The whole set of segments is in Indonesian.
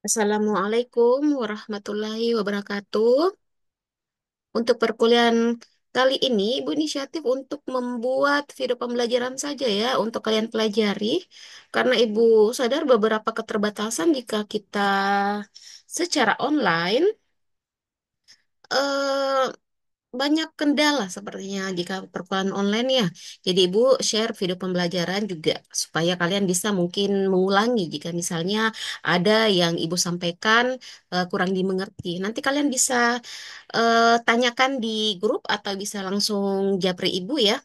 Assalamualaikum warahmatullahi wabarakatuh. Untuk perkuliahan kali ini, Ibu inisiatif untuk membuat video pembelajaran saja ya untuk kalian pelajari. Karena Ibu sadar beberapa keterbatasan jika kita secara online. eh, Banyak kendala sepertinya jika perkuliahan online ya. Jadi Ibu share video pembelajaran juga supaya kalian bisa mungkin mengulangi jika misalnya ada yang Ibu sampaikan kurang dimengerti. Nanti kalian bisa tanyakan di grup atau bisa langsung japri Ibu ya.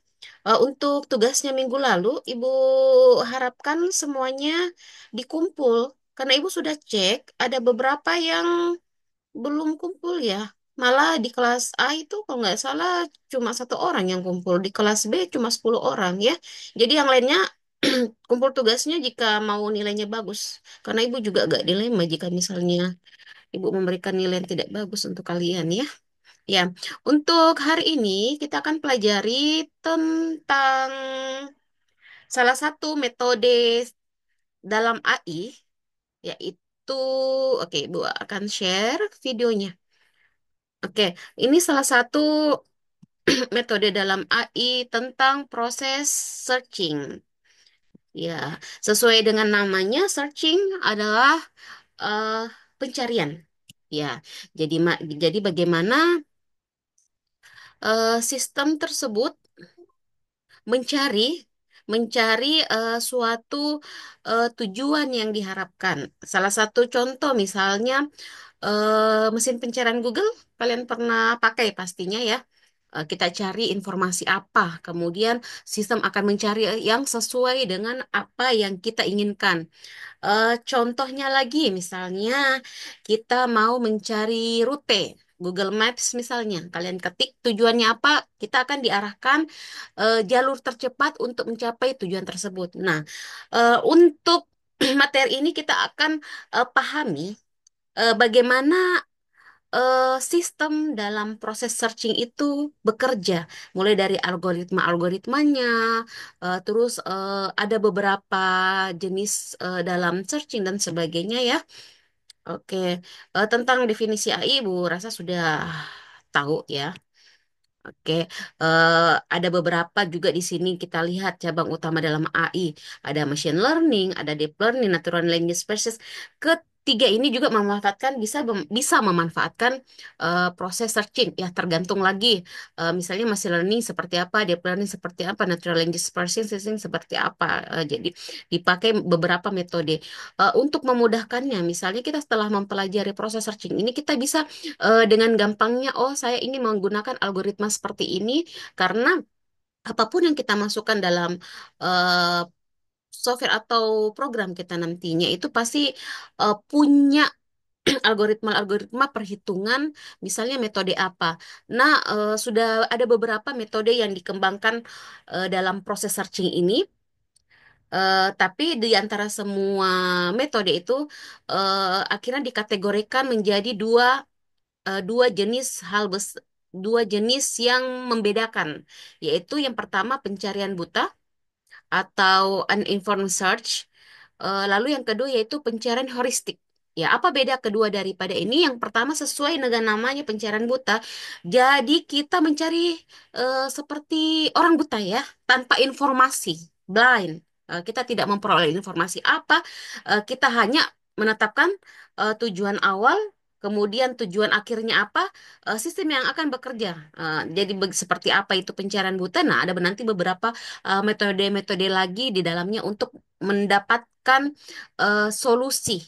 Untuk tugasnya minggu lalu, Ibu harapkan semuanya dikumpul. Karena Ibu sudah cek, ada beberapa yang belum kumpul ya. Malah di kelas A itu kalau nggak salah cuma satu orang yang kumpul. Di kelas B cuma 10 orang ya. Jadi yang lainnya kumpul tugasnya jika mau nilainya bagus. Karena ibu juga agak dilema jika misalnya ibu memberikan nilai yang tidak bagus untuk kalian ya. Ya, untuk hari ini kita akan pelajari tentang salah satu metode dalam AI, yaitu, oke, Ibu akan share videonya. Oke, ini salah satu metode dalam AI tentang proses searching. Ya, sesuai dengan namanya, searching adalah eh, pencarian. Ya, jadi bagaimana sistem tersebut mencari mencari suatu tujuan yang diharapkan. Salah satu contoh misalnya mesin pencarian Google, kalian pernah pakai pastinya ya. Kita cari informasi apa, kemudian sistem akan mencari yang sesuai dengan apa yang kita inginkan. Contohnya lagi, misalnya kita mau mencari rute. Google Maps misalnya, kalian ketik tujuannya apa, kita akan diarahkan jalur tercepat untuk mencapai tujuan tersebut. Nah, untuk materi ini kita akan pahami bagaimana sistem dalam proses searching itu bekerja, mulai dari algoritmanya, terus ada beberapa jenis dalam searching dan sebagainya ya. Oke, tentang definisi AI, Bu rasa sudah tahu ya. Oke, ada beberapa juga di sini kita lihat cabang utama dalam AI. Ada machine learning, ada deep learning, natural language process. Ketiga ini juga memanfaatkan bisa memanfaatkan proses searching ya tergantung lagi misalnya machine learning seperti apa, deep learning seperti apa, natural language processing seperti apa. Jadi dipakai beberapa metode. Untuk memudahkannya, misalnya kita setelah mempelajari proses searching ini kita bisa dengan gampangnya, oh saya ingin menggunakan algoritma seperti ini karena apapun yang kita masukkan dalam eh, software atau program kita nantinya itu pasti punya algoritma-algoritma perhitungan, misalnya metode apa. Nah, sudah ada beberapa metode yang dikembangkan dalam proses searching ini. Tapi di antara semua metode itu akhirnya dikategorikan menjadi dua jenis dua jenis yang membedakan, yaitu yang pertama pencarian buta atau uninformed search. Lalu yang kedua yaitu pencarian heuristik. Ya, apa beda kedua daripada ini? Yang pertama sesuai dengan namanya pencarian buta. Jadi kita mencari seperti orang buta ya, tanpa informasi, blind. Kita tidak memperoleh informasi apa, kita hanya menetapkan tujuan awal, kemudian tujuan akhirnya apa, sistem yang akan bekerja. Jadi seperti apa itu pencarian buta? Nah, ada nanti beberapa metode-metode lagi di dalamnya untuk mendapatkan solusi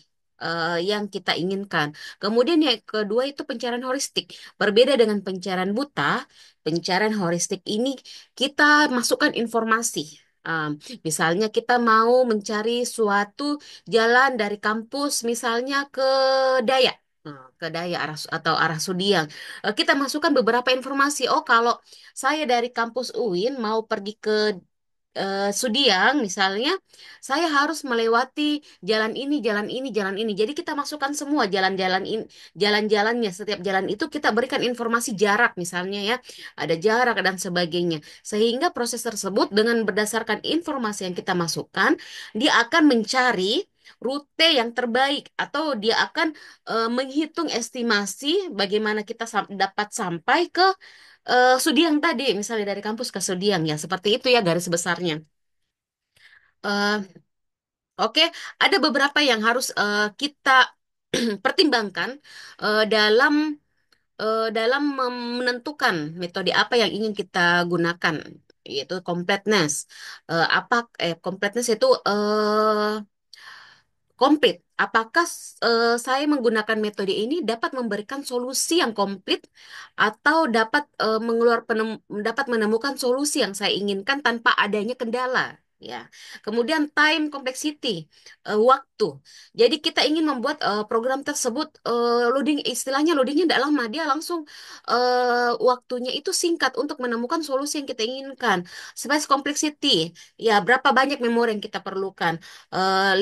yang kita inginkan. Kemudian yang kedua itu pencarian heuristik. Berbeda dengan pencarian buta, pencarian heuristik ini kita masukkan informasi. Misalnya kita mau mencari suatu jalan dari kampus misalnya ke Dayak. Ke Daya atau arah Sudiang. Kita masukkan beberapa informasi. Oh, kalau saya dari kampus UIN mau pergi ke Sudiang misalnya, saya harus melewati jalan ini, jalan ini, jalan ini. Jadi kita masukkan semua jalan-jalan ini, jalan-jalannya. Setiap jalan itu kita berikan informasi jarak misalnya ya, ada jarak dan sebagainya. Sehingga proses tersebut dengan berdasarkan informasi yang kita masukkan, dia akan mencari. rute yang terbaik, atau dia akan menghitung estimasi bagaimana kita dapat sampai ke Sudiang tadi, misalnya dari kampus ke Sudiang, ya seperti itu ya garis besarnya. Eh, Oke, ada beberapa yang harus kita pertimbangkan dalam menentukan metode apa yang ingin kita gunakan, yaitu completeness. Completeness itu komplit. Apakah saya menggunakan metode ini dapat memberikan solusi yang komplit atau dapat dapat menemukan solusi yang saya inginkan tanpa adanya kendala, ya. Kemudian time complexity, waktu. Jadi kita ingin membuat program tersebut istilahnya loadingnya tidak lama, dia langsung waktunya itu singkat untuk menemukan solusi yang kita inginkan. Space complexity, ya berapa banyak memori yang kita perlukan.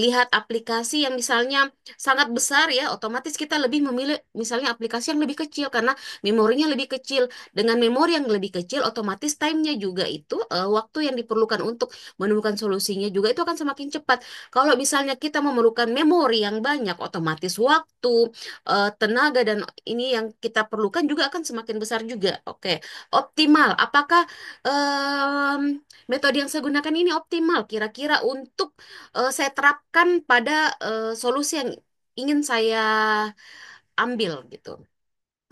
Lihat aplikasi yang misalnya sangat besar, ya otomatis kita lebih memilih misalnya aplikasi yang lebih kecil karena memorinya lebih kecil. Dengan memori yang lebih kecil otomatis time-nya juga itu waktu yang diperlukan untuk menemukan solusinya juga itu akan semakin cepat. Kalau misalnya kita memerlukan memori yang banyak, otomatis waktu, tenaga dan ini yang kita perlukan juga akan semakin besar juga. Oke, optimal. Apakah metode yang saya gunakan ini optimal kira-kira untuk saya terapkan pada solusi yang ingin saya ambil gitu.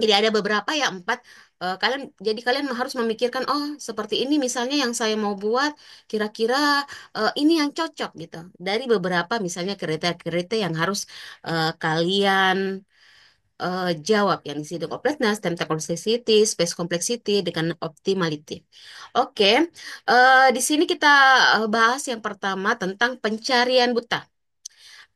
Jadi ada beberapa ya empat. Kalian harus memikirkan, oh seperti ini misalnya yang saya mau buat, kira-kira ini yang cocok gitu. Dari beberapa misalnya kriteria-kriteria yang harus kalian jawab, yang di situ completeness, time complexity, space complexity dengan optimality. Oke, di sini kita bahas yang pertama tentang pencarian buta.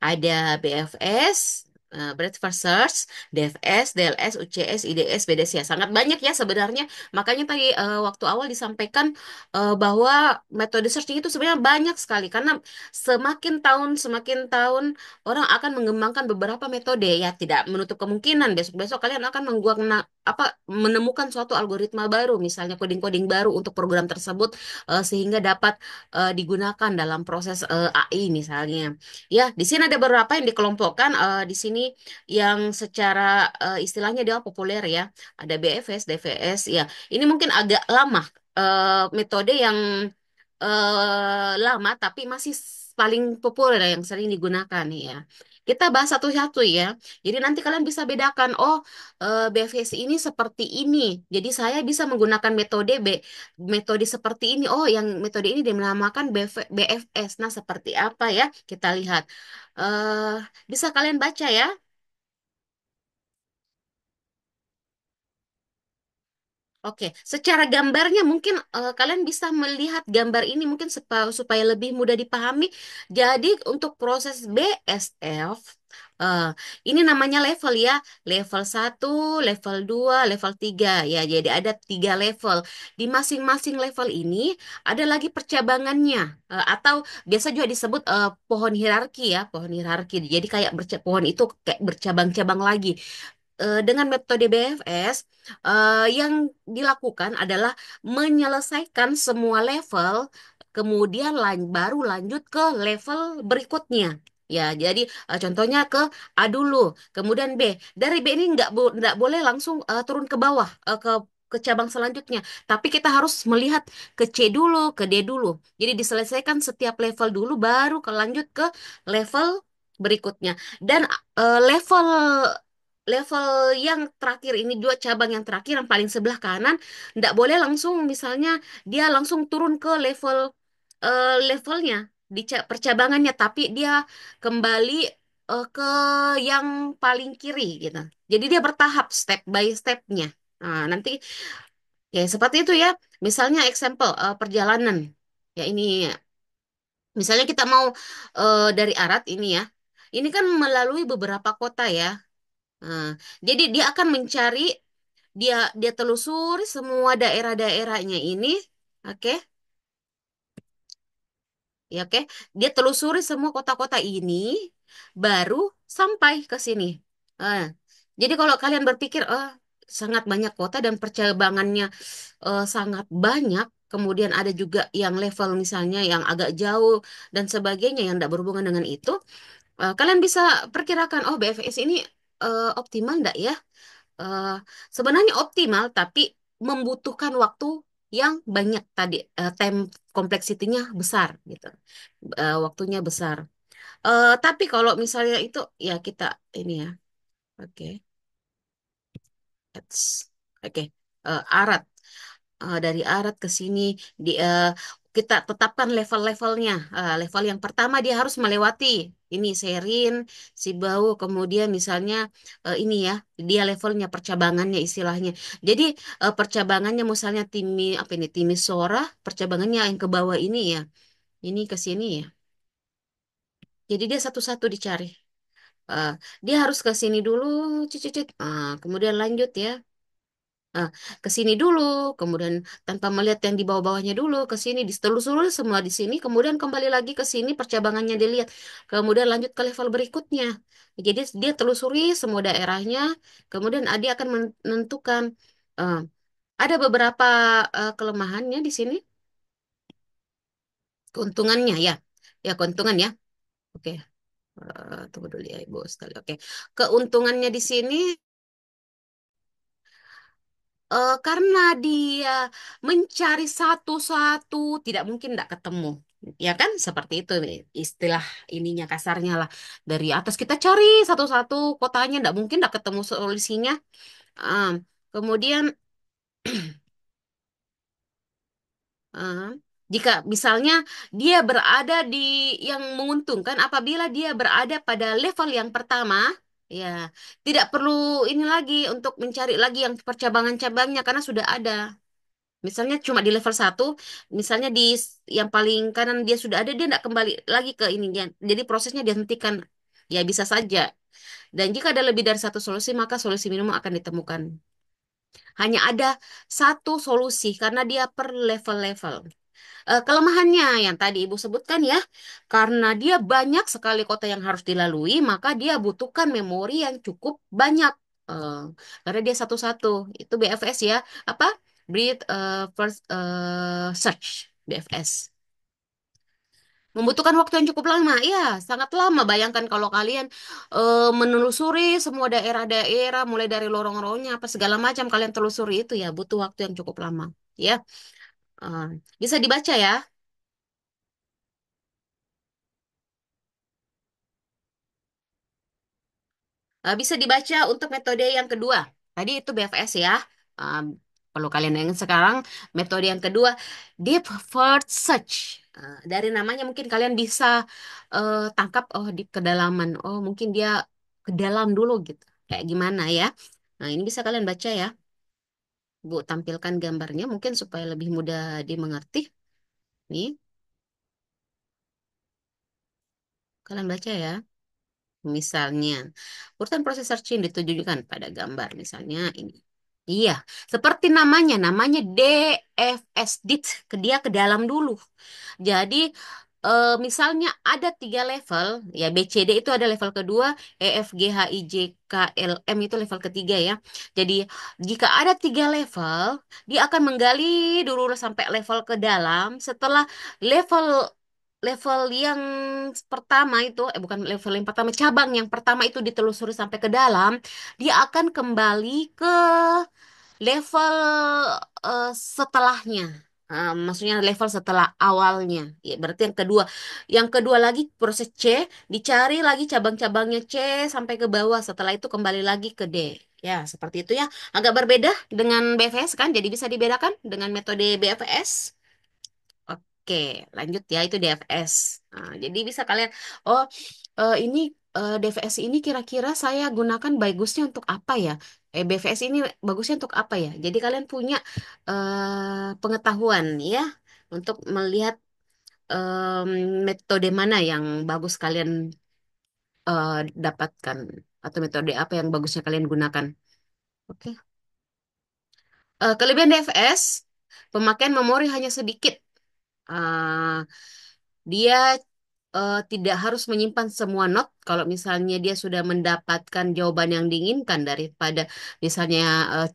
Ada BFS, Breadth First Search, DFS, DLS, UCS, IDS, BDS, ya. Sangat banyak ya sebenarnya. Makanya tadi waktu awal disampaikan bahwa metode searching itu sebenarnya banyak sekali. Karena semakin tahun orang akan mengembangkan beberapa metode. Ya tidak menutup kemungkinan besok-besok kalian akan menemukan suatu algoritma baru, misalnya coding-coding baru untuk program tersebut sehingga dapat digunakan dalam proses AI misalnya. Ya, di sini ada beberapa yang dikelompokkan di sini yang secara istilahnya dia populer ya. Ada BFS, DVS ya. Ini mungkin agak lama metode yang lama tapi masih paling populer yang sering digunakan ya. Kita bahas satu-satu ya. Jadi nanti kalian bisa bedakan, oh BFS ini seperti ini. Jadi saya bisa menggunakan metode seperti ini. Oh, yang metode ini dinamakan BFS. Nah, seperti apa ya? Kita lihat. eh Bisa kalian baca ya. Oke, secara gambarnya mungkin kalian bisa melihat gambar ini mungkin supaya lebih mudah dipahami. Jadi untuk proses BSF, eh, ini namanya level ya, level satu, level 2, level 3 ya. Jadi ada 3 level. Di masing-masing level ini ada lagi percabangannya, atau biasa juga disebut pohon hierarki ya, pohon hierarki. Jadi kayak pohon itu kayak bercabang-cabang lagi. Dengan metode BFS, yang dilakukan adalah menyelesaikan semua level, kemudian baru lanjut ke level berikutnya. Ya, jadi contohnya ke A dulu, kemudian B. Dari B ini nggak boleh langsung turun ke bawah, ke cabang selanjutnya. Tapi kita harus melihat ke C dulu, ke D dulu. Jadi diselesaikan setiap level dulu, baru ke lanjut ke level berikutnya. Dan level level yang terakhir ini, dua cabang yang terakhir yang paling sebelah kanan, tidak boleh langsung misalnya dia langsung turun ke levelnya di percabangannya, tapi dia kembali ke yang paling kiri gitu. Jadi dia bertahap step by stepnya. Nah, nanti ya seperti itu ya. Misalnya example perjalanan. Ya ini misalnya kita mau dari Arat ini ya. Ini kan melalui beberapa kota ya. Nah, jadi dia akan mencari, dia dia telusuri semua daerah-daerahnya ini, oke, ya oke, dia telusuri semua kota-kota ini, baru sampai ke sini. Nah, jadi kalau kalian berpikir, sangat banyak kota dan percabangannya sangat banyak, kemudian ada juga yang level misalnya yang agak jauh dan sebagainya yang tidak berhubungan dengan itu. Kalian bisa perkirakan, oh BFS ini optimal enggak ya? Eh, Sebenarnya optimal, tapi membutuhkan waktu yang banyak tadi, time complexity-nya besar gitu. Waktunya besar. Tapi kalau misalnya itu ya kita ini ya, oke, It's- oke, arat. Dari arat ke sini kita tetapkan level-levelnya. Level yang pertama dia harus melewati ini serin, sibau, kemudian misalnya ini ya, dia levelnya percabangannya istilahnya. Jadi percabangannya misalnya apa ini Timisora, percabangannya yang ke bawah ini ya, ini ke sini ya. Jadi dia satu-satu dicari. Eh, Dia harus ke sini dulu, cicit, kemudian lanjut ya. Ah, ke sini dulu, kemudian tanpa melihat yang di bawah-bawahnya dulu, ke sini ditelusuri semua di sini, kemudian kembali lagi ke sini, percabangannya dilihat, kemudian lanjut ke level berikutnya. Jadi dia telusuri semua daerahnya, kemudian dia akan menentukan. eh, ada beberapa kelemahannya di sini, keuntungannya ya, ya keuntungan ya. Oke, tunggu dulu ya Ibu sekali. Oke, keuntungannya di sini. Karena dia mencari satu-satu, tidak mungkin tidak ketemu. Ya kan? Seperti itu nih, istilah ininya kasarnya lah. Dari atas kita cari satu-satu kotanya, tidak mungkin tidak ketemu solusinya. Ah, Kemudian, ah, jika misalnya dia berada di yang menguntungkan, apabila dia berada pada level yang pertama, ya tidak perlu ini lagi untuk mencari lagi yang percabangan-cabangnya karena sudah ada. Misalnya cuma di level satu, misalnya yang paling kanan dia sudah ada, dia tidak kembali lagi ke ininya. Jadi prosesnya dihentikan. Ya bisa saja. Dan jika ada lebih dari satu solusi, maka solusi minimum akan ditemukan. Hanya ada satu solusi karena dia per level-level. Kelemahannya yang tadi Ibu sebutkan ya, karena dia banyak sekali kota yang harus dilalui, maka dia butuhkan memori yang cukup banyak. Eh, karena dia satu-satu. Itu BFS ya. Apa? Breed First Search BFS. Membutuhkan waktu yang cukup lama. Ya, sangat lama. Bayangkan kalau kalian menelusuri semua daerah-daerah, mulai dari lorong-lorongnya, apa segala macam kalian telusuri itu ya, butuh waktu yang cukup lama. Ya, Eh, bisa dibaca ya. Bisa dibaca untuk metode yang kedua. Tadi itu BFS ya. Um, Perlu kalian ingat sekarang metode yang kedua, deep first search. Dari namanya mungkin kalian bisa tangkap oh di kedalaman. Oh mungkin dia ke dalam dulu gitu. Kayak gimana ya? Nah ini bisa kalian baca ya. Bu tampilkan gambarnya mungkin supaya lebih mudah dimengerti. Nih kalian baca ya. Misalnya, urutan proses searching ditujukan pada gambar. Misalnya ini. Iya, seperti namanya DFS DIT, ke dia ke dalam dulu. Jadi, misalnya ada tiga level, ya BCD itu ada level kedua, EFGHIJKLM itu level ketiga ya. Jadi, jika ada tiga level, dia akan menggali dulu sampai level ke dalam. Setelah level level yang pertama itu, bukan level yang pertama, cabang yang pertama itu ditelusuri sampai ke dalam, dia akan kembali ke level setelahnya. Maksudnya level setelah awalnya. Ya, berarti yang kedua lagi proses C, dicari lagi cabang-cabangnya C sampai ke bawah. Setelah itu kembali lagi ke D. Ya, seperti itu ya. Agak berbeda dengan BFS kan, jadi bisa dibedakan dengan metode BFS. Oke, lanjut ya itu DFS. Jadi bisa kalian, oh ini DFS ini kira-kira saya gunakan bagusnya untuk apa ya? BFS ini bagusnya untuk apa ya? Jadi kalian punya pengetahuan ya untuk melihat em, metode mana yang bagus kalian eh, dapatkan atau metode apa yang bagusnya kalian gunakan. Oke. Kelebihan DFS, pemakaian memori hanya sedikit. Eh, Dia tidak harus menyimpan semua not kalau misalnya dia sudah mendapatkan jawaban yang diinginkan daripada misalnya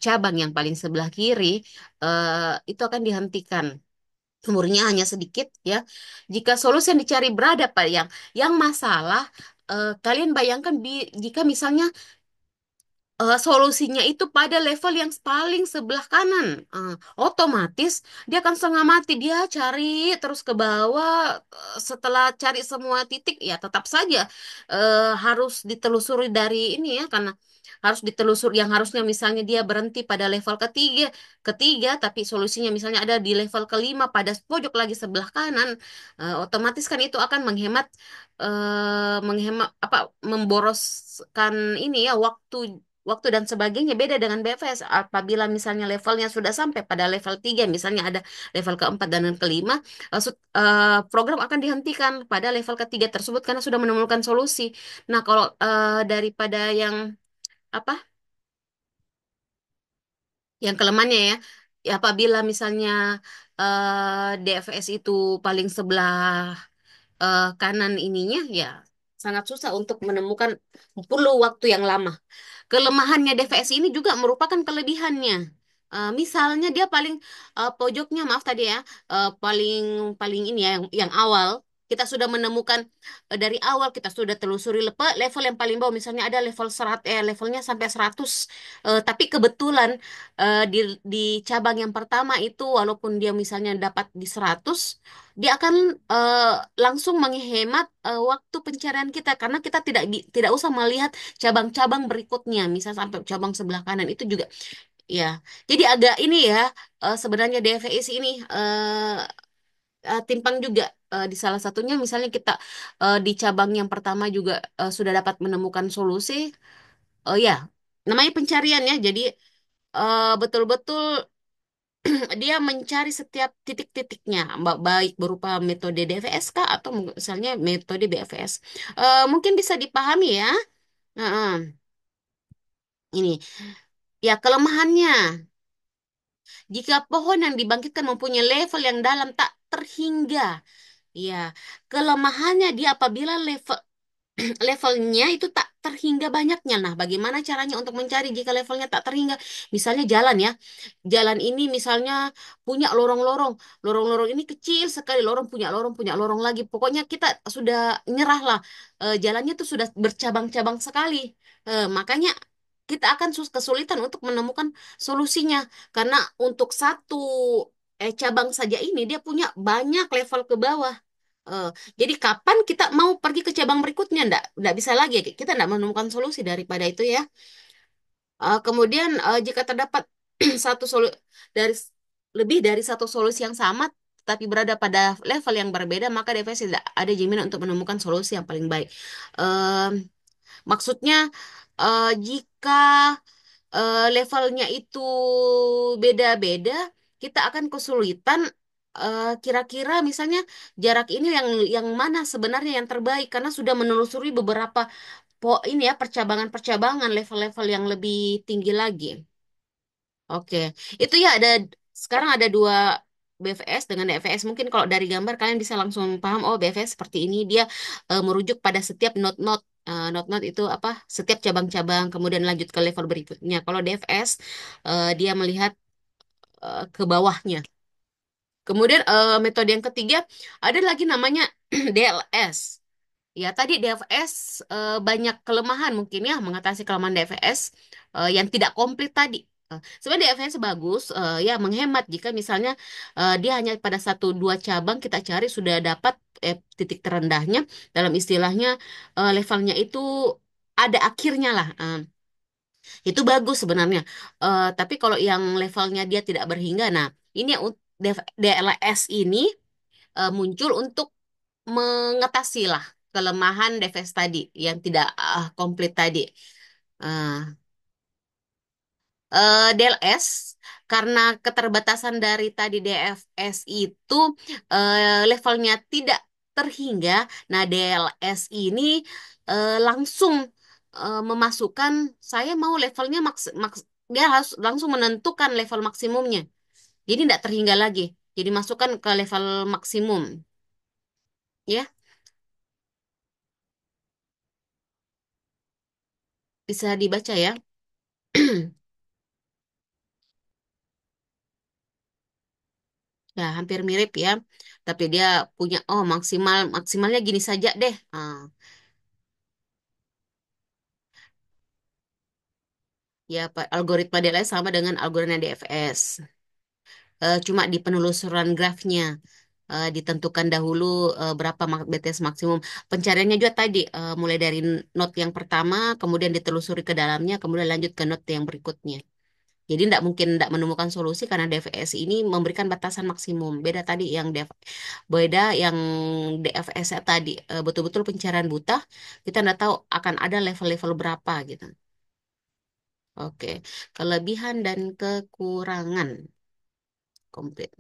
cabang yang paling sebelah kiri, itu akan dihentikan. Umurnya hanya sedikit ya. Jika solusi yang dicari berada pada yang masalah, kalian bayangkan jika misalnya solusinya itu pada level yang paling sebelah kanan. Otomatis dia akan setengah mati. Dia cari terus ke bawah. Setelah cari semua titik, ya tetap saja harus ditelusuri dari ini ya, karena harus ditelusuri yang harusnya misalnya dia berhenti pada level ketiga, tapi solusinya misalnya ada di level kelima pada pojok lagi sebelah kanan. Otomatis kan itu akan menghemat apa memboroskan ini ya waktu dan sebagainya. Beda dengan BFS apabila misalnya levelnya sudah sampai pada level 3 misalnya ada level keempat dan yang kelima, program akan dihentikan pada level ketiga tersebut karena sudah menemukan solusi. Nah, kalau daripada yang apa yang kelemahannya ya, ya apabila misalnya DFS itu paling sebelah kanan ininya, ya sangat susah untuk menemukan, perlu waktu yang lama. Kelemahannya DVS ini juga merupakan kelebihannya. Misalnya dia paling pojoknya, maaf tadi ya, paling paling ini ya, yang awal kita sudah menemukan, dari awal kita sudah telusuri level yang paling bawah, misalnya ada levelnya sampai 100. Tapi kebetulan di cabang yang pertama itu walaupun dia misalnya dapat di 100, dia akan eh, langsung menghemat waktu pencarian kita karena kita tidak usah melihat cabang-cabang berikutnya, misal sampai cabang sebelah kanan itu juga ya. Jadi agak ini ya, sebenarnya DVS ini timpang juga. Di salah satunya misalnya kita di cabang yang pertama juga sudah dapat menemukan solusi. Ya, namanya pencarian ya. Jadi betul-betul dia mencari setiap titik-titiknya, baik berupa metode DVS kah atau misalnya metode BFS. Mungkin bisa dipahami ya. Heeh. Ini ya kelemahannya. Jika pohon yang dibangkitkan mempunyai level yang dalam tak terhingga. Ya, kelemahannya dia apabila levelnya itu tak terhingga banyaknya. Nah, bagaimana caranya untuk mencari jika levelnya tak terhingga? Misalnya jalan ya. Jalan ini misalnya punya lorong-lorong. Lorong-lorong ini kecil sekali. Punya lorong lagi. Pokoknya kita sudah nyerah lah. Jalannya tuh sudah bercabang-cabang sekali. Makanya kita akan kesulitan untuk menemukan solusinya. Karena untuk satu cabang saja ini dia punya banyak level ke bawah. Eh, jadi kapan kita mau pergi ke cabang berikutnya? Nggak bisa lagi. Kita nggak menemukan solusi daripada itu ya. Kemudian jika terdapat satu dari lebih dari satu solusi yang sama, tapi berada pada level yang berbeda, maka DVS tidak ada jaminan untuk menemukan solusi yang paling baik. Em, Maksudnya jika levelnya itu beda-beda, kita akan kesulitan kira-kira misalnya jarak ini yang mana sebenarnya yang terbaik karena sudah menelusuri beberapa ini ya percabangan-percabangan level-level yang lebih tinggi lagi. Oke, itu ya sekarang ada dua BVS dengan DVS. Mungkin kalau dari gambar kalian bisa langsung paham, oh BVS seperti ini dia merujuk pada setiap not-not. Not-not itu apa? Setiap cabang-cabang kemudian lanjut ke level berikutnya. Kalau DFS dia melihat ke bawahnya. Kemudian metode yang ketiga ada lagi namanya DLS. Ya, tadi DFS banyak kelemahan mungkin ya, mengatasi kelemahan DFS yang tidak komplit tadi. Sebenarnya DFS bagus, ya menghemat jika misalnya dia hanya pada satu dua cabang kita cari sudah dapat titik terendahnya, dalam istilahnya levelnya itu ada akhirnya lah. Itu bagus sebenarnya. Tapi kalau yang levelnya dia tidak berhingga, nah ini yang DLS ini muncul untuk mengatasi lah kelemahan Deves tadi yang tidak komplit tadi. Eh, DLS karena keterbatasan dari tadi DFS itu levelnya tidak terhingga. Nah, DLS ini langsung memasukkan saya mau levelnya dia harus langsung menentukan level maksimumnya. Jadi tidak terhingga lagi. Jadi masukkan ke level maksimum, ya. Bisa dibaca ya. Ya, hampir mirip ya. Tapi dia punya, oh maksimalnya gini saja deh. Ya, algoritma DLS sama dengan algoritma DFS. Cuma di penelusuran grafnya ditentukan dahulu berapa BTS maksimum. Pencariannya juga tadi mulai dari node yang pertama, kemudian ditelusuri ke dalamnya, kemudian lanjut ke node yang berikutnya. Jadi tidak mungkin tidak menemukan solusi karena DFS ini memberikan batasan maksimum. Beda yang DFS -nya tadi betul-betul pencarian buta. Kita tidak tahu akan ada level-level berapa gitu. Oke, kelebihan dan kekurangan komplit.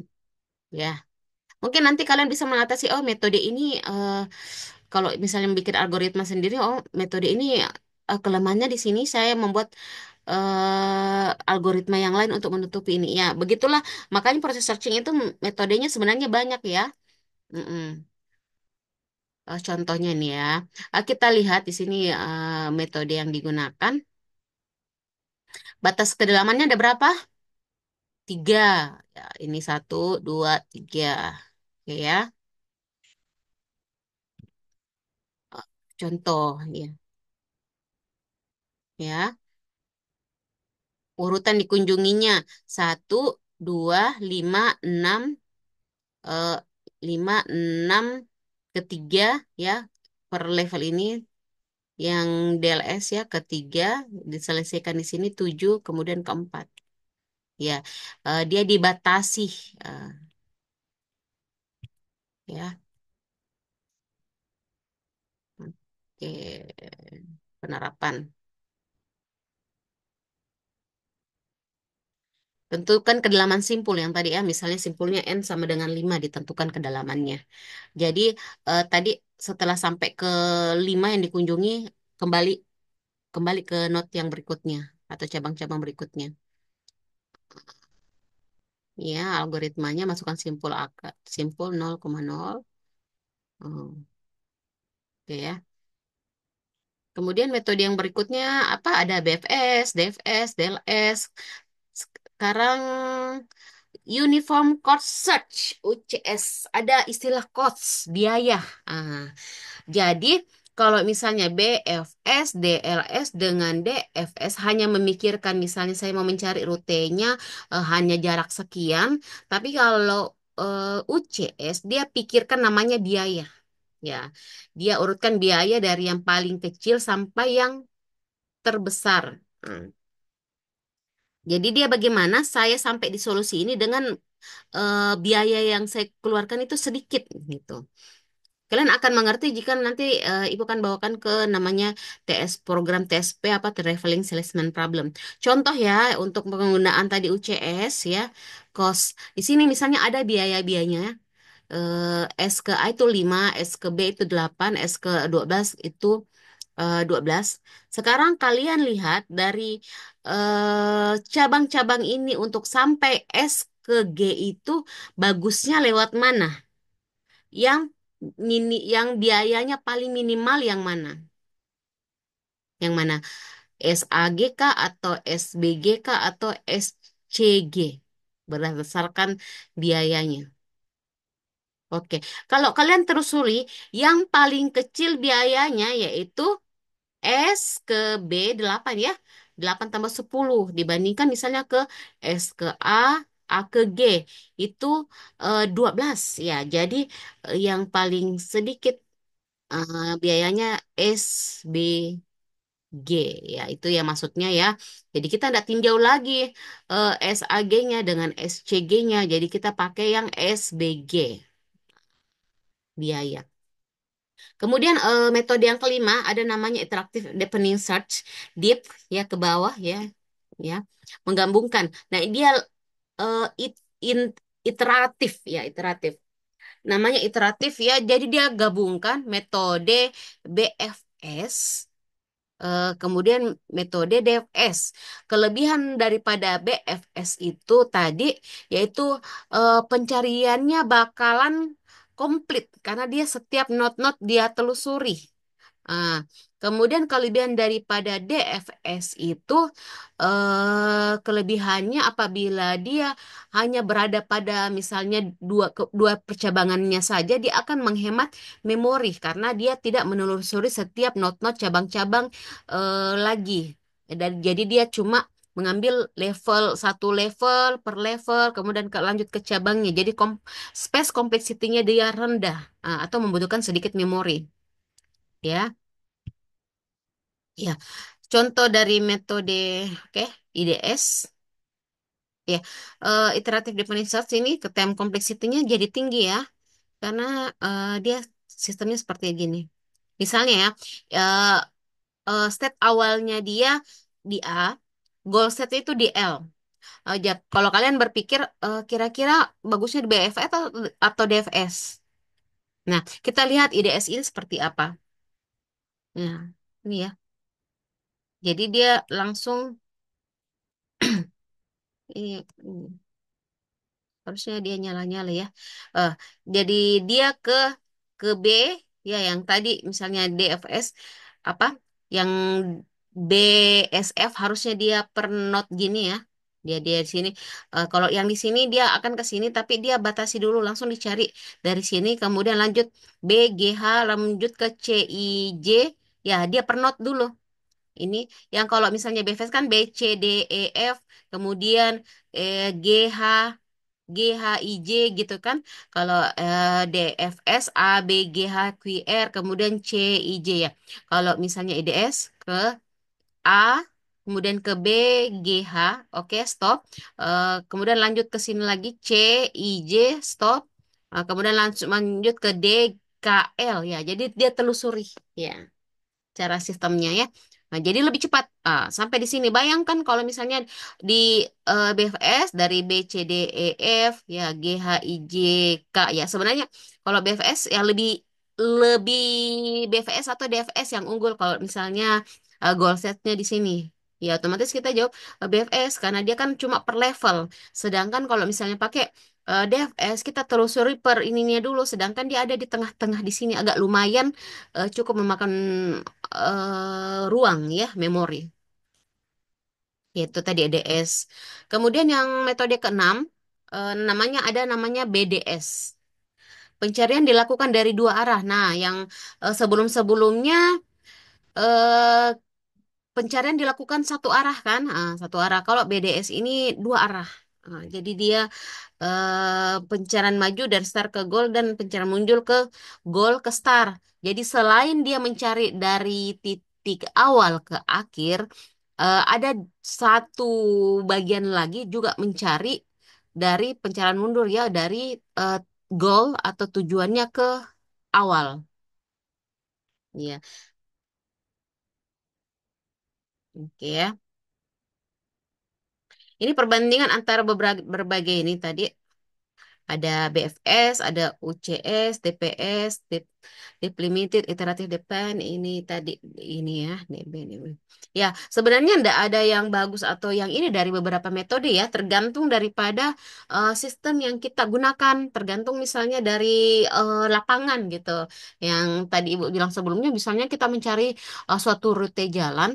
Ya, mungkin nanti kalian bisa mengatasi, oh metode ini kalau misalnya bikin algoritma sendiri, oh metode ini kelemahannya di sini saya membuat algoritma yang lain untuk menutupi ini. Ya, begitulah. Makanya proses searching itu metodenya sebenarnya banyak ya. Mm-mm. Contohnya nih ya, kita lihat di sini metode yang digunakan. Batas kedalamannya ada berapa? Tiga. Ya, ini satu, dua, tiga. Oke ya. Eh, Contoh ya, ya. Urutan dikunjunginya satu, dua, lima, enam, eh, lima, enam, ketiga ya per level ini yang DLS ya ketiga diselesaikan di sini tujuh kemudian keempat ya. Dia dibatasi eh, ya. Oke, penerapan. Tentukan kedalaman simpul yang tadi ya, misalnya simpulnya N sama dengan 5 ditentukan kedalamannya. Jadi tadi setelah sampai ke 5 yang dikunjungi, kembali kembali ke not yang berikutnya atau cabang-cabang berikutnya. Ya, algoritmanya masukkan simpul akar, simpul 0,0. Oh, oke ya. Kemudian metode yang berikutnya apa? Ada BFS, DFS, DLS. Sekarang Uniform Cost Search, UCS. Ada istilah cost, biaya. Ah, jadi kalau misalnya BFS, DLS dengan DFS hanya memikirkan misalnya saya mau mencari rutenya hanya jarak sekian, tapi kalau UCS dia pikirkan namanya biaya. Ya, dia urutkan biaya dari yang paling kecil sampai yang terbesar. Hmm. Jadi dia bagaimana saya sampai di solusi ini dengan biaya yang saya keluarkan itu sedikit gitu. Kalian akan mengerti jika nanti Ibu akan bawakan ke namanya program TSP apa Traveling Salesman Problem. Contoh ya untuk penggunaan tadi UCS ya, cost. Di sini misalnya ada biaya-biayanya. S ke A itu 5, S ke B itu 8, S ke 12 itu 12. Sekarang kalian lihat dari cabang-cabang ini untuk sampai S ke G itu bagusnya lewat mana? Yang biayanya paling minimal yang mana? Yang mana? SAG kah atau SBG kah atau SCG? Berdasarkan biayanya. Oke. Kalau kalian telusuri, yang paling kecil biayanya yaitu S ke B 8 ya. 8 tambah 10 dibandingkan misalnya ke S ke A ke G itu 12 ya. Jadi yang paling sedikit biayanya SBG ya. Itu ya maksudnya ya. Jadi kita tidak tinjau lagi SAG-nya dengan SCG-nya. Jadi kita pakai yang SBG biaya. Kemudian metode yang kelima ada namanya iteratif deepening search, deep ya ke bawah ya, ya menggabungkan. Nah dia eh, it- in- iteratif ya iteratif. Namanya iteratif ya. Jadi dia gabungkan metode BFS kemudian metode DFS. Kelebihan daripada BFS itu tadi yaitu pencariannya bakalan komplit karena dia setiap not-not dia telusuri. Ah, kemudian kelebihan daripada DFS itu kelebihannya apabila dia hanya berada pada misalnya dua percabangannya saja dia akan menghemat memori karena dia tidak menelusuri setiap not-not cabang-cabang lagi. Dan jadi dia cuma mengambil level satu level per level, kemudian lanjut ke cabangnya. Jadi space complexity-nya dia rendah, atau membutuhkan sedikit memori, ya. Ya, contoh dari metode, oke, IDS, ya, iterative dependent search ini ke time complexity-nya jadi tinggi ya, karena dia sistemnya seperti gini. Misalnya ya, eh, state awalnya dia di A, goal state itu di L. Kalau kalian berpikir kira-kira bagusnya di BFS atau DFS. Nah, kita lihat IDS ini seperti apa. Nah, ini ya. Jadi dia langsung ini, harusnya dia nyala-nyala ya. Eh, jadi dia ke B ya, yang tadi misalnya DFS apa, yang BSF harusnya dia per not gini ya. Dia di sini. Kalau yang di sini dia akan ke sini, tapi dia batasi dulu, langsung dicari dari sini, kemudian lanjut B G H, lanjut ke C I J, ya dia per not dulu. Ini yang kalau misalnya BFS kan B C D E F, kemudian G H G H I J gitu kan. Kalau DFS A B G H Q R, kemudian C I J ya. Kalau misalnya IDS ke A, kemudian ke B G H, oke stop. Kemudian lanjut ke sini lagi C I J, stop. Kemudian langsung lanjut ke D K L ya. Jadi dia telusuri ya cara sistemnya ya. Nah, jadi lebih cepat. Sampai di sini. Bayangkan kalau misalnya di BFS dari B, C, D, E, F, ya G, H, I, J, K. Ya sebenarnya kalau BFS ya lebih lebih BFS atau DFS yang unggul kalau misalnya goal setnya di sini. Ya otomatis kita jawab BFS karena dia kan cuma per level. Sedangkan kalau misalnya pakai DFS kita telusuri per ininya dulu. Sedangkan dia ada di tengah-tengah di sini agak lumayan cukup memakan ruang ya, memori. Yaitu tadi ADS. Kemudian yang metode keenam, namanya BDS. Pencarian dilakukan dari dua arah. Nah, yang sebelum-sebelumnya eh, pencarian dilakukan satu arah kan. Satu arah. Kalau BDS ini dua arah. Jadi dia pencarian maju dari start ke goal dan pencarian muncul ke goal ke start. Jadi selain dia mencari dari titik awal ke akhir, ada satu bagian lagi juga mencari dari pencarian mundur ya, dari eh, goal atau tujuannya ke awal. Ya, oke ya. Ini perbandingan antara berbagai ini tadi. Ada BFS, ada UCS, TPS, Deep Limited, Iterative Depend, ini tadi ini ya, DB, DB. Ya, sebenarnya tidak ada yang bagus atau yang ini dari beberapa metode ya, tergantung daripada sistem yang kita gunakan, tergantung misalnya dari lapangan gitu. Yang tadi Ibu bilang sebelumnya, misalnya kita mencari suatu rute jalan,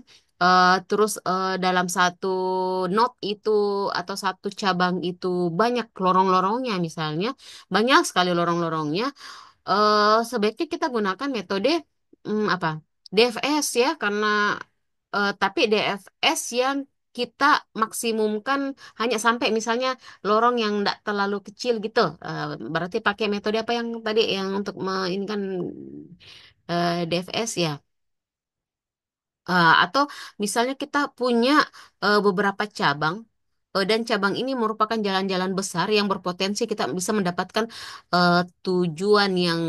terus dalam satu not itu atau satu cabang itu banyak lorong-lorongnya misalnya, banyak sekali lorong-lorongnya, sebaiknya kita gunakan metode apa? DFS ya, karena tapi DFS yang kita maksimumkan hanya sampai misalnya lorong yang tidak terlalu kecil gitu. Berarti pakai metode apa yang tadi yang untuk ini kan DFS ya. Atau misalnya kita punya beberapa cabang, dan cabang ini merupakan jalan-jalan besar yang berpotensi kita bisa mendapatkan tujuan yang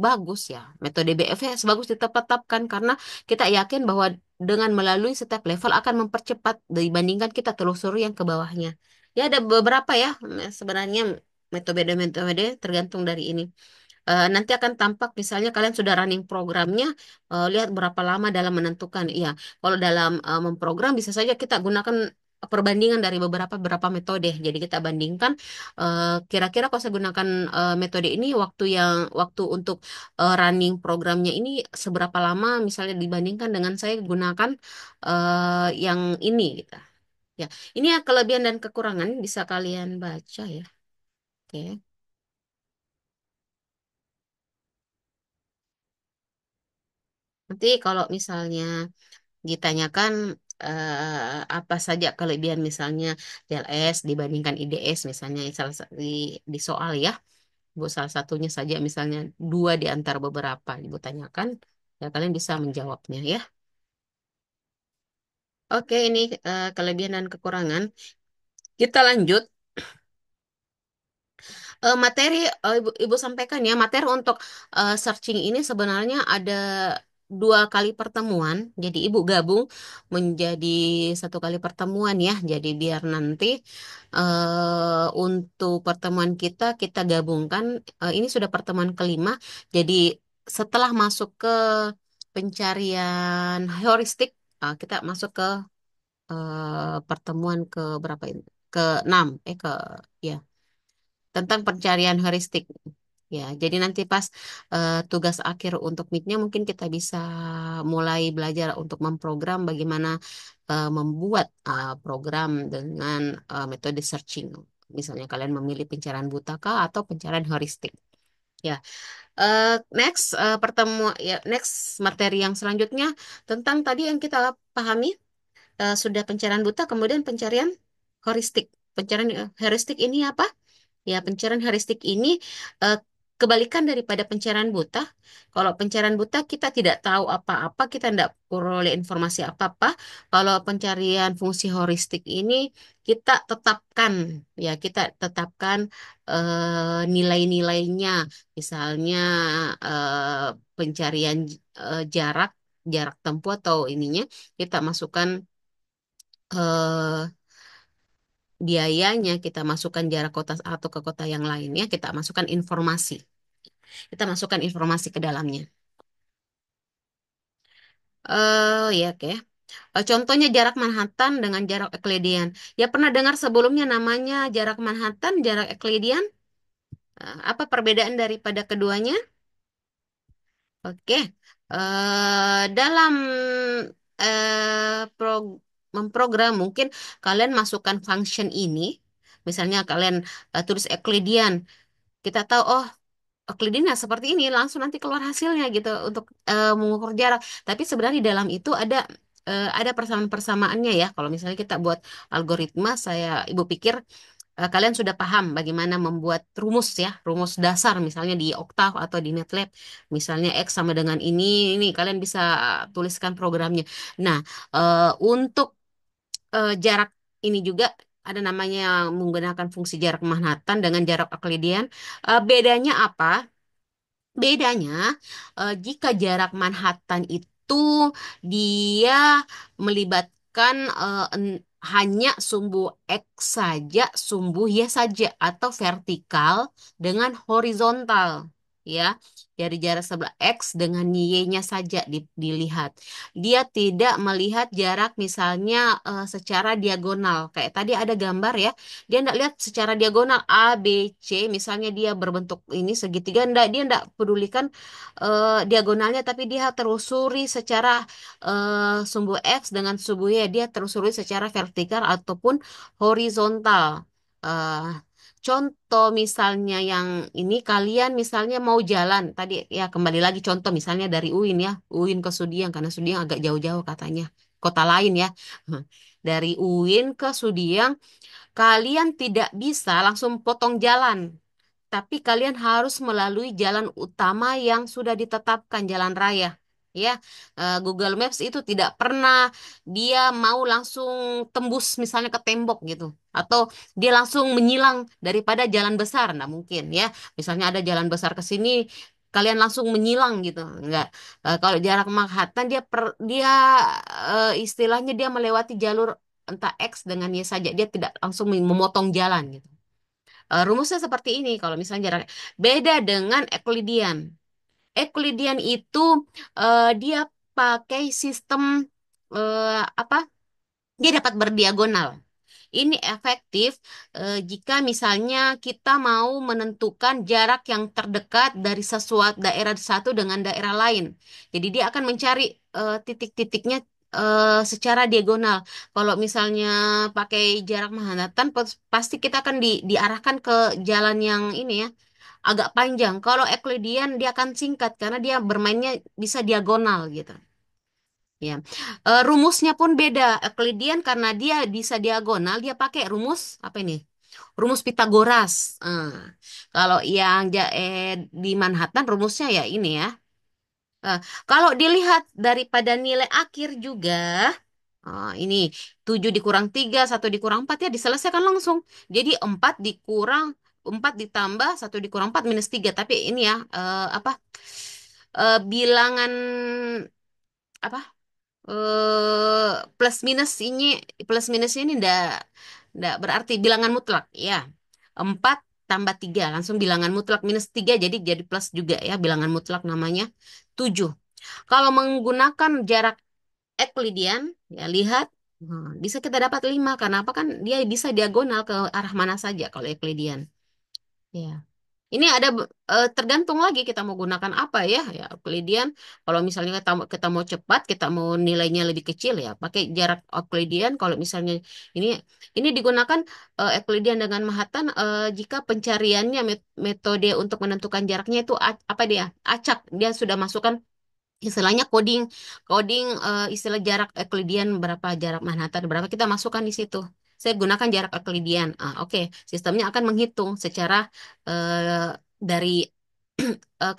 bagus ya. Metode BFS bagus ditetapkan karena kita yakin bahwa dengan melalui setiap level akan mempercepat dibandingkan kita telusuri yang ke bawahnya. Ya ada beberapa ya sebenarnya metode-metode tergantung dari ini. Nanti akan tampak misalnya kalian sudah running programnya, lihat berapa lama dalam menentukan. Iya, kalau dalam memprogram bisa saja kita gunakan perbandingan dari beberapa metode. Jadi kita bandingkan kira-kira kalau saya gunakan metode ini waktu untuk running programnya ini seberapa lama misalnya dibandingkan dengan saya gunakan yang ini gitu. Ya, ini ya kelebihan dan kekurangan bisa kalian baca ya. Oke. Nanti kalau misalnya ditanyakan apa saja kelebihan misalnya TLS dibandingkan IDS misalnya salah di soal ya. Bu salah satunya saja misalnya dua di antara beberapa Ibu tanyakan ya kalian bisa menjawabnya ya. Oke ini kelebihan dan kekurangan. Kita lanjut. Materi Ibu sampaikan ya materi untuk searching ini sebenarnya ada dua kali pertemuan. Jadi Ibu gabung menjadi satu kali pertemuan ya. Jadi biar nanti untuk pertemuan kita gabungkan. Ini sudah pertemuan kelima. Jadi setelah masuk ke pencarian heuristik, kita masuk ke pertemuan ke berapa ini? Ke enam, ya tentang pencarian heuristik. Ya, jadi nanti pas tugas akhir untuk MIT-nya mungkin kita bisa mulai belajar untuk memprogram bagaimana membuat program dengan metode searching. Misalnya kalian memilih pencarian buta kah atau pencarian heuristik. Ya, next pertemuan ya next materi yang selanjutnya tentang tadi yang kita pahami sudah pencarian buta kemudian pencarian heuristik. Pencarian heuristik ini apa? Ya, pencarian heuristik ini eh, kebalikan daripada pencarian buta. Kalau pencarian buta kita tidak tahu apa-apa, kita tidak peroleh informasi apa-apa. Kalau pencarian fungsi heuristik ini kita tetapkan, ya kita tetapkan nilai-nilainya. Misalnya pencarian jarak, jarak tempuh atau ininya kita masukkan biayanya, kita masukkan jarak kota atau ke kota yang lainnya, kita masukkan informasi. Kita masukkan informasi ke dalamnya. Ya, oke. Contohnya jarak Manhattan dengan jarak Euclidean. Ya pernah dengar sebelumnya namanya jarak Manhattan, jarak Euclidean. Apa perbedaan daripada keduanya? Oke. Dalam memprogram mungkin kalian masukkan function ini. Misalnya kalian tulis Euclidean. Kita tahu, oh Euclidean seperti ini, langsung nanti keluar hasilnya gitu untuk mengukur jarak. Tapi sebenarnya di dalam itu ada persamaan-persamaannya ya. Kalau misalnya kita buat algoritma, Ibu pikir kalian sudah paham bagaimana membuat rumus ya, rumus dasar misalnya di Octave atau di MATLAB. Misalnya X sama dengan ini kalian bisa tuliskan programnya. Nah, untuk jarak ini juga ada namanya menggunakan fungsi jarak Manhattan dengan jarak Euclidean. Bedanya apa? Bedanya, jika jarak Manhattan itu dia melibatkan hanya sumbu X saja, sumbu Y saja, atau vertikal dengan horizontal. Ya, dari jarak sebelah X dengan Y-nya saja dilihat. Dia tidak melihat jarak misalnya secara diagonal. Kayak tadi ada gambar ya, dia tidak lihat secara diagonal A, B, C, misalnya dia berbentuk ini segitiga, dia tidak pedulikan diagonalnya, tapi dia telusuri secara sumbu X dengan sumbu Y, dia telusuri secara vertikal ataupun horizontal. Eh, Contoh misalnya yang ini kalian misalnya mau jalan tadi ya kembali lagi contoh misalnya dari UIN ya UIN ke Sudiang karena Sudiang agak jauh-jauh katanya kota lain ya dari UIN ke Sudiang kalian tidak bisa langsung potong jalan, tapi kalian harus melalui jalan utama yang sudah ditetapkan, jalan raya. Ya, Google Maps itu tidak pernah dia mau langsung tembus misalnya ke tembok gitu, atau dia langsung menyilang daripada jalan besar, nah mungkin ya. Misalnya ada jalan besar ke sini, kalian langsung menyilang gitu, enggak. Kalau jarak Manhattan dia istilahnya dia melewati jalur entah X dengan Y saja, dia tidak langsung memotong jalan gitu. Rumusnya seperti ini kalau misalnya jarak beda dengan Euclidean. Euclidean itu dia pakai sistem apa? Dia dapat berdiagonal. Ini efektif jika misalnya kita mau menentukan jarak yang terdekat dari sesuatu daerah satu dengan daerah lain. Jadi dia akan mencari titik-titiknya secara diagonal. Kalau misalnya pakai jarak Manhattan, pasti kita akan diarahkan ke jalan yang ini ya, agak panjang. Kalau Euclidean dia akan singkat karena dia bermainnya bisa diagonal gitu. Ya. Rumusnya pun beda. Euclidean karena dia bisa diagonal, dia pakai rumus apa ini? Rumus Pitagoras. Kalau yang di Manhattan rumusnya ya ini ya. Eh, Kalau dilihat daripada nilai akhir juga, ini 7 dikurang 3 1 dikurang 4 ya diselesaikan langsung. Jadi 4 ditambah 1 dikurang 4 minus 3. Tapi ini ya, apa? Bilangan apa? Plus minus ini ndak berarti bilangan mutlak ya. 4 tambah 3 langsung bilangan mutlak minus 3 jadi plus juga ya bilangan mutlak namanya 7. Kalau menggunakan jarak Euclidean ya lihat, bisa kita dapat 5 karena apa kan dia bisa diagonal ke arah mana saja kalau Euclidean. Ya. Ini ada tergantung lagi kita mau gunakan apa ya. Ya, Euclidean. Kalau misalnya kita mau cepat, kita mau nilainya lebih kecil ya, pakai jarak Euclidean. Kalau misalnya ini ini digunakan Euclidean dengan Manhattan jika pencariannya metode untuk menentukan jaraknya itu apa dia? Acak. Dia sudah masukkan istilahnya coding coding istilah jarak Euclidean berapa jarak Manhattan berapa kita masukkan di situ. Saya gunakan jarak Euclidean. Oke, sistemnya akan menghitung secara dari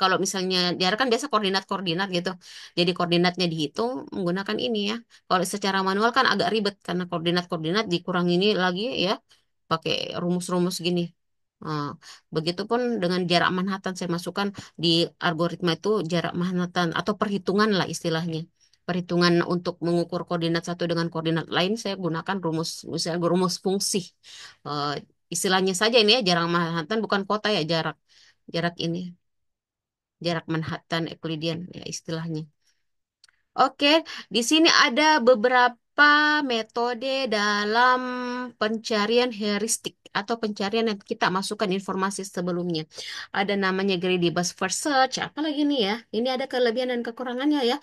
kalau misalnya jarak kan biasa koordinat-koordinat gitu. Jadi koordinatnya dihitung menggunakan ini ya. Kalau secara manual kan agak ribet karena koordinat-koordinat dikurang ini lagi ya pakai rumus-rumus gini. Nah, begitupun dengan jarak Manhattan saya masukkan di algoritma itu jarak Manhattan atau perhitungan lah istilahnya. Perhitungan untuk mengukur koordinat satu dengan koordinat lain saya gunakan rumus misalnya rumus fungsi. Eh, Istilahnya saja ini ya jarak Manhattan bukan kota ya jarak jarak ini jarak Manhattan Euclidean ya istilahnya. Oke, di sini ada beberapa metode dalam pencarian heuristik atau pencarian yang kita masukkan informasi sebelumnya. Ada namanya greedy bus first search, apalagi nih ya. Ini ada kelebihan dan kekurangannya ya.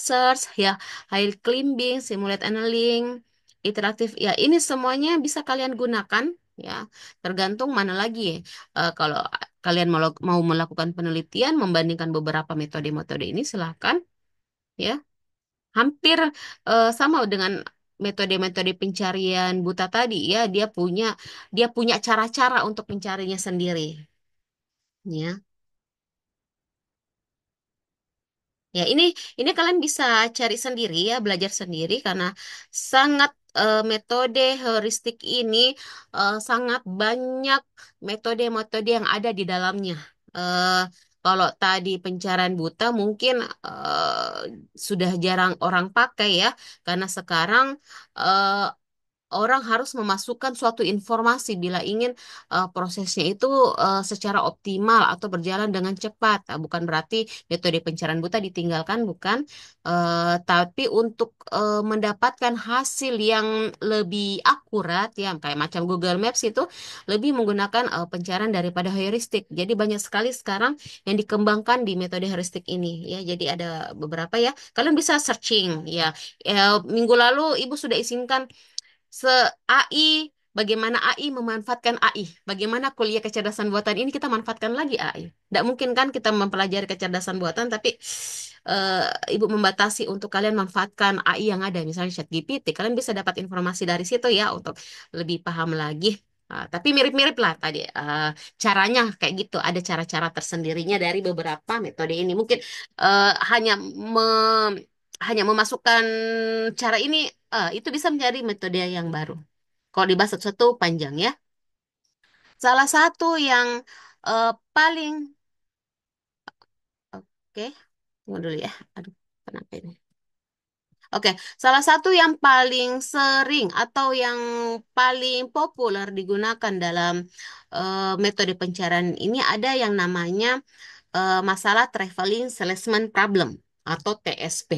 Search, ya, high climbing, simulate annealing, iteratif. Ya, ini semuanya bisa kalian gunakan ya. Tergantung mana lagi ya. Kalau kalian mau melakukan penelitian membandingkan beberapa metode-metode ini silahkan ya hampir sama dengan metode-metode pencarian buta tadi ya dia punya cara-cara untuk mencarinya sendiri ya. Ya, ini kalian bisa cari sendiri ya, belajar sendiri karena sangat metode heuristik ini sangat banyak metode-metode yang ada di dalamnya. Eh, Kalau tadi pencarian buta mungkin sudah jarang orang pakai ya, karena sekarang eh, orang harus memasukkan suatu informasi bila ingin prosesnya itu secara optimal atau berjalan dengan cepat. Bukan berarti metode pencarian buta ditinggalkan, bukan. Tapi untuk mendapatkan hasil yang lebih akurat, ya kayak macam Google Maps itu lebih menggunakan pencarian daripada heuristik. Jadi banyak sekali sekarang yang dikembangkan di metode heuristik ini. Ya, jadi ada beberapa ya. Kalian bisa searching, ya. Minggu lalu Ibu sudah izinkan se AI, bagaimana AI memanfaatkan AI, bagaimana kuliah kecerdasan buatan ini kita manfaatkan lagi AI. Tidak mungkin kan kita mempelajari kecerdasan buatan tapi Ibu membatasi untuk kalian manfaatkan AI yang ada misalnya ChatGPT, kalian bisa dapat informasi dari situ ya untuk lebih paham lagi. Tapi mirip-mirip lah tadi caranya kayak gitu, ada cara-cara tersendirinya dari beberapa metode ini. Mungkin hanya memasukkan cara ini, itu bisa menjadi metode yang baru. Kalau dibahas satu-satu panjang ya. Salah satu yang paling oke, tunggu dulu ya. Aduh, kenapa ini? Oke, salah satu yang paling sering atau yang paling populer digunakan dalam metode pencarian ini ada yang namanya masalah traveling salesman problem atau TSP.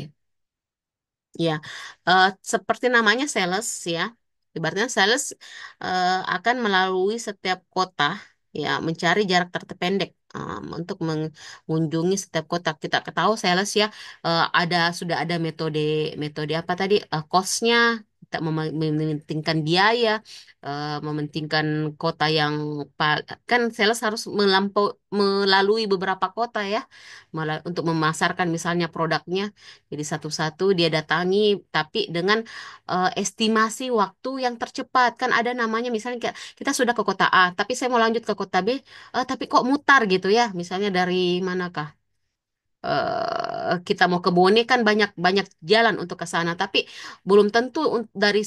Ya, seperti namanya sales ya. Ibaratnya sales akan melalui setiap kota ya mencari jarak terpendek untuk mengunjungi setiap kota. Kita ketahui sales ya sudah ada metode metode apa tadi cost-nya. tak mementingkan biaya, mementingkan kota yang kan sales harus melalui beberapa kota ya, untuk memasarkan misalnya produknya. Jadi satu-satu dia datangi, tapi dengan estimasi waktu yang tercepat. Kan ada namanya misalnya kayak kita sudah ke kota A, tapi saya mau lanjut ke kota B, tapi kok mutar gitu ya. Misalnya dari manakah? Kita mau ke Bone kan banyak banyak jalan untuk ke sana, tapi belum tentu dari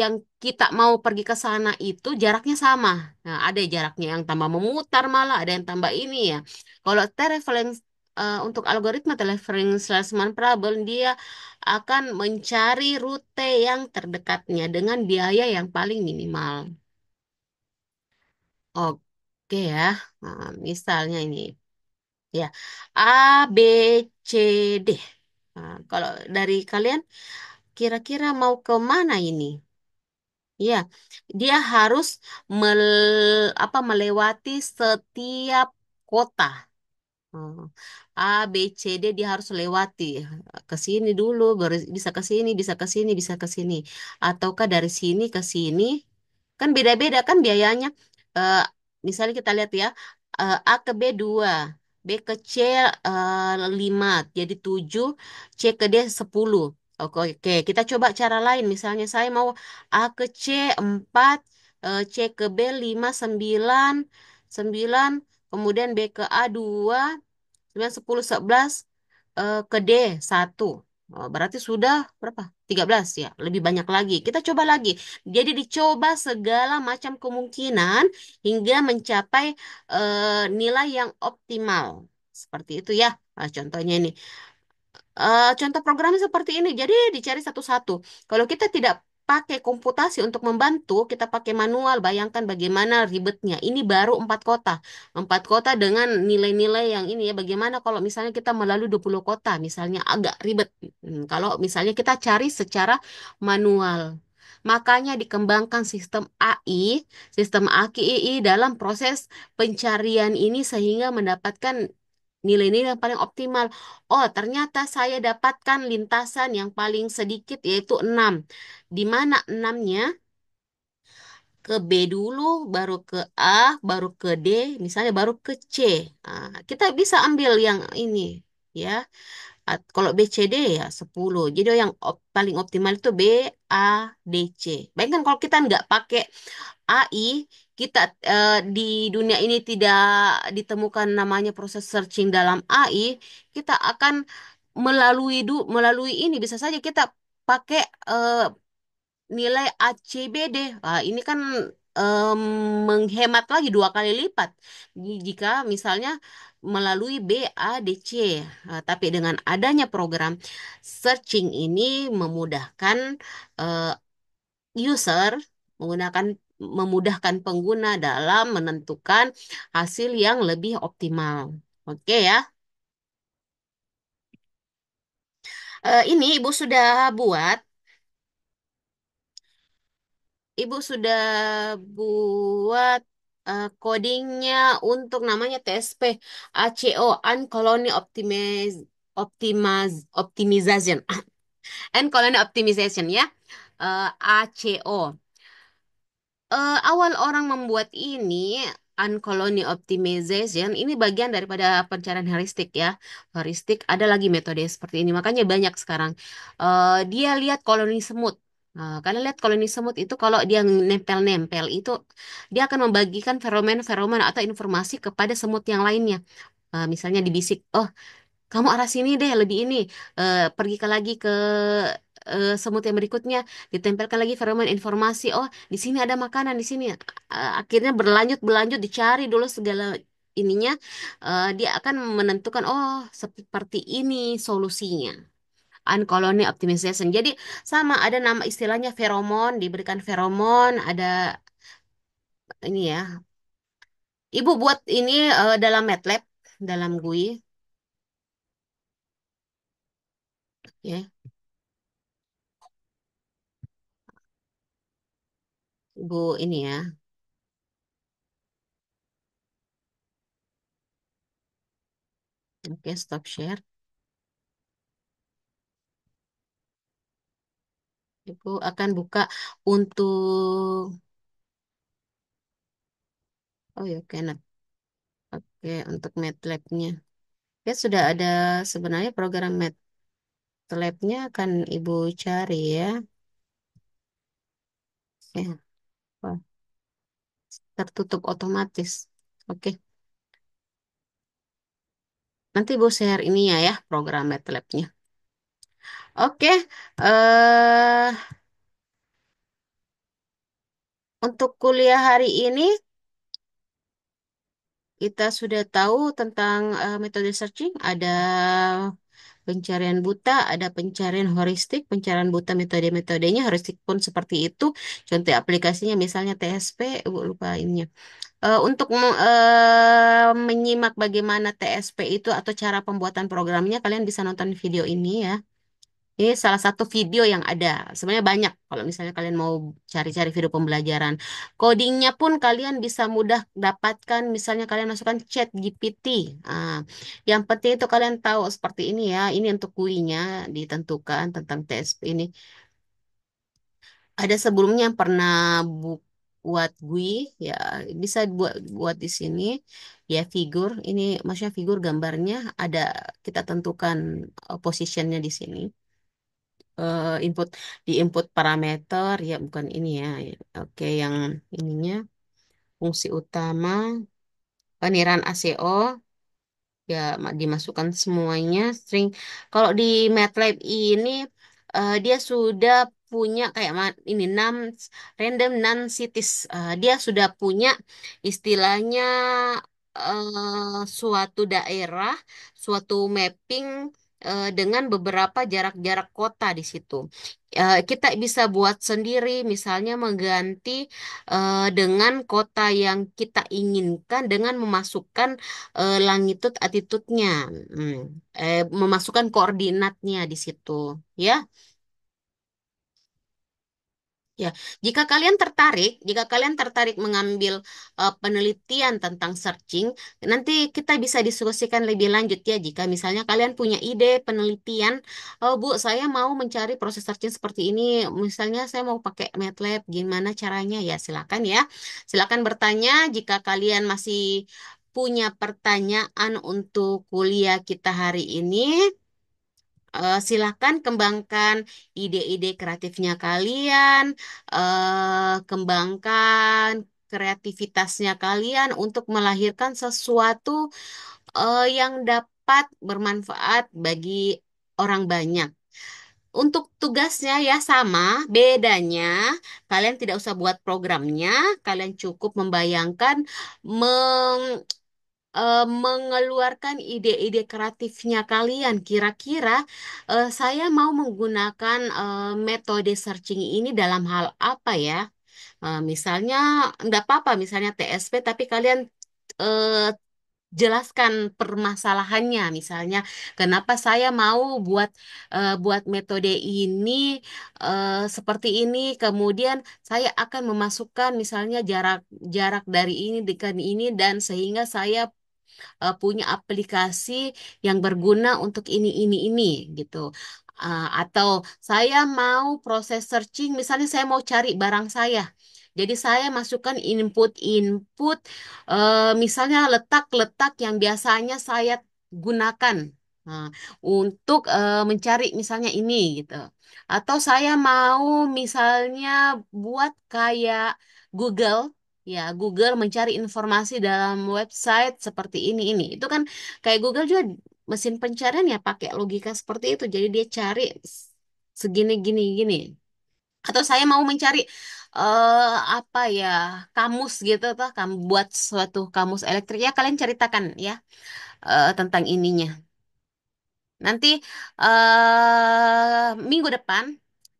yang kita mau pergi ke sana itu jaraknya sama. Nah, ada jaraknya yang tambah memutar malah, ada yang tambah ini ya. Kalau traveling untuk algoritma traveling salesman problem dia akan mencari rute yang terdekatnya dengan biaya yang paling minimal. Oke ya. Nah, misalnya ini ya A B C D. Nah, kalau dari kalian kira-kira mau ke mana ini? Ya, dia harus melewati setiap kota. Oh. A, B, C, D dia harus lewati ke sini dulu, baru bisa ke sini, bisa ke sini, bisa ke sini. Ataukah dari sini ke sini? Kan beda-beda kan biayanya. Eh, Misalnya kita lihat ya, A ke B 2, B ke C 5, jadi 7, C ke D 10. Oke, oke, kita coba cara lain. Misalnya saya mau A ke C 4, C ke B 5, 9, 9, kemudian B ke A 2, 9, 10, 11, ke D 1. Oh, berarti sudah berapa? 13 ya, lebih banyak lagi. Kita coba lagi. Jadi dicoba segala macam kemungkinan hingga mencapai nilai yang optimal. Seperti itu ya. Nah, contohnya ini. Contoh programnya seperti ini. Jadi dicari satu-satu. Kalau kita tidak pakai komputasi untuk membantu, kita pakai manual. Bayangkan bagaimana ribetnya. Ini baru 4 kota. 4 kota dengan nilai-nilai yang ini ya. Bagaimana kalau misalnya kita melalui 20 kota, misalnya agak ribet. Kalau misalnya kita cari secara manual. Makanya dikembangkan sistem AI, sistem AI dalam proses pencarian ini sehingga mendapatkan nilai-nilai yang paling optimal. Oh, ternyata saya dapatkan lintasan yang paling sedikit yaitu 6. Di mana 6-nya ke B dulu, baru ke A, baru ke D, misalnya baru ke C. Nah, kita bisa ambil yang ini ya. Kalau B, C, D ya 10. Jadi yang paling optimal itu B, A, D, C. Bayangkan kalau kita nggak pakai AI, kita di dunia ini tidak ditemukan namanya proses searching dalam AI, kita akan melalui ini bisa saja kita pakai nilai ACBD. Ini kan em, menghemat lagi 2 kali lipat jika misalnya melalui BADC. Tapi dengan adanya program searching ini eh, user menggunakan memudahkan pengguna dalam menentukan hasil yang lebih optimal. Oke ya. Ini Ibu sudah buat codingnya untuk namanya TSP ACO, Uncolony Optimization, Uncolony Optimization ya. ACO. Awal orang membuat ini uncolony optimization ini bagian daripada pencarian heuristik ya. Heuristik ada lagi metode seperti ini. Makanya banyak sekarang. Dia lihat koloni semut. Kalian lihat koloni semut itu kalau dia nempel-nempel itu dia akan membagikan feromen-feromen atau informasi kepada semut yang lainnya. Misalnya dibisik, oh kamu arah sini deh lebih ini. Pergi ke lagi ke semut yang berikutnya, ditempelkan lagi feromen informasi, oh di sini ada makanan di sini. Akhirnya berlanjut berlanjut dicari dulu segala ininya. Dia akan menentukan oh seperti ini solusinya. Uncolony optimization. Jadi sama ada nama istilahnya feromon, diberikan feromon, ada ini ya. Ibu buat ini dalam MATLAB, dalam GUI ya. Ibu ini ya. Oke, stop share. Ibu akan buka untuk, oh ya, oke, nah, oke, untuk MATLAB-nya. Ya, sudah ada sebenarnya program MATLAB-nya akan Ibu cari ya. Ya, wah, tertutup otomatis. Oke, nanti Ibu share ini ya, program MATLAB-nya. Oke, eh untuk kuliah hari ini kita sudah tahu tentang metode searching. Ada pencarian buta, ada pencarian heuristik, pencarian buta metode-metodenya, heuristik pun seperti itu. Contoh aplikasinya misalnya TSP, Ibu lupa ininya. Untuk menyimak bagaimana TSP itu atau cara pembuatan programnya, kalian bisa nonton video ini ya. Ini salah satu video yang ada. Sebenarnya banyak kalau misalnya kalian mau cari-cari video pembelajaran. Codingnya pun kalian bisa mudah dapatkan. Misalnya kalian masukkan chat GPT. Ah, yang penting itu kalian tahu seperti ini ya. Ini untuk GUI-nya ditentukan tentang tes ini. Ada sebelumnya yang pernah buat GUI ya, bisa buat buat di sini ya, figur. Ini maksudnya figur gambarnya ada, kita tentukan positionnya di sini. Input di input parameter ya, bukan ini ya. Oke, yang ininya fungsi utama peniran ACO ya, dimasukkan semuanya string. Kalau di MATLAB ini dia sudah punya kayak ini random non cities. Dia sudah punya istilahnya suatu daerah, suatu mapping dengan beberapa jarak-jarak kota di situ. Kita bisa buat sendiri, misalnya mengganti dengan kota yang kita inginkan dengan memasukkan longitude attitude-nya, hmm. Memasukkan koordinatnya di situ, ya. Ya, jika kalian tertarik mengambil penelitian tentang searching, nanti kita bisa diskusikan lebih lanjut ya. Jika misalnya kalian punya ide penelitian, oh Bu, saya mau mencari proses searching seperti ini. Misalnya saya mau pakai MATLAB, gimana caranya? Ya, silakan ya. Silakan bertanya jika kalian masih punya pertanyaan untuk kuliah kita hari ini. Silakan kembangkan ide-ide kreatifnya kalian, kembangkan kreativitasnya kalian untuk melahirkan sesuatu yang dapat bermanfaat bagi orang banyak. Untuk tugasnya ya sama, bedanya kalian tidak usah buat programnya, kalian cukup membayangkan, mengeluarkan ide-ide kreatifnya kalian. Kira-kira saya mau menggunakan metode searching ini dalam hal apa ya? Misalnya, nggak apa-apa, misalnya TSP, tapi kalian eh, jelaskan permasalahannya. Misalnya, kenapa saya mau buat metode ini seperti ini. Kemudian saya akan memasukkan misalnya jarak jarak dari ini dengan ini, dan sehingga saya punya aplikasi yang berguna untuk ini gitu. Atau saya mau proses searching, misalnya saya mau cari barang saya. Jadi saya masukkan input-input, misalnya letak-letak yang biasanya saya gunakan nah, untuk mencari misalnya ini gitu. Atau saya mau misalnya buat kayak Google. Ya, Google mencari informasi dalam website seperti ini. Itu kan kayak Google juga mesin pencarian ya, pakai logika seperti itu. Jadi dia cari segini gini gini. Atau saya mau mencari apa ya, kamus gitu toh, kamu buat suatu kamus elektrik ya, kalian ceritakan ya tentang ininya. Nanti minggu depan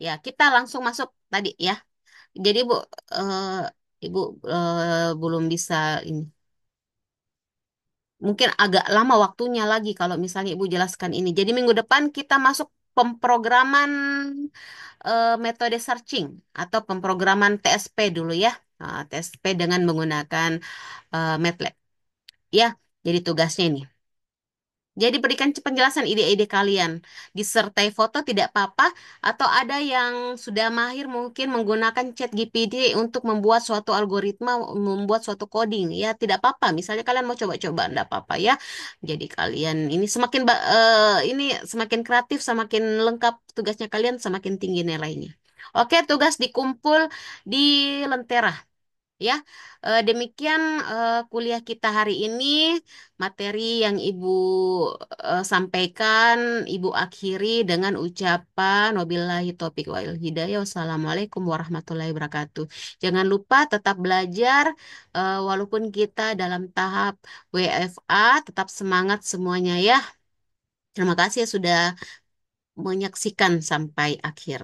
ya kita langsung masuk tadi ya. Jadi Bu, eh, Ibu belum bisa ini. Mungkin agak lama waktunya lagi kalau misalnya Ibu jelaskan ini. Jadi minggu depan kita masuk pemrograman metode searching atau pemrograman TSP dulu ya. TSP dengan menggunakan MATLAB. Ya, jadi tugasnya ini. Jadi berikan penjelasan ide-ide kalian. Disertai foto tidak apa-apa, atau ada yang sudah mahir mungkin menggunakan chat GPT untuk membuat suatu algoritma, membuat suatu coding. Ya, tidak apa-apa. Misalnya kalian mau coba-coba, tidak apa-apa ya. Jadi kalian ini ini semakin kreatif, semakin lengkap tugasnya kalian, semakin tinggi nilainya. Oke, tugas dikumpul di Lentera. Ya, demikian kuliah kita hari ini. Materi yang Ibu sampaikan, Ibu akhiri dengan ucapan wabillahi taufiq wal hidayah. Wassalamualaikum warahmatullahi wabarakatuh. Jangan lupa tetap belajar, walaupun kita dalam tahap WFA, tetap semangat semuanya ya. Terima kasih sudah menyaksikan sampai akhir.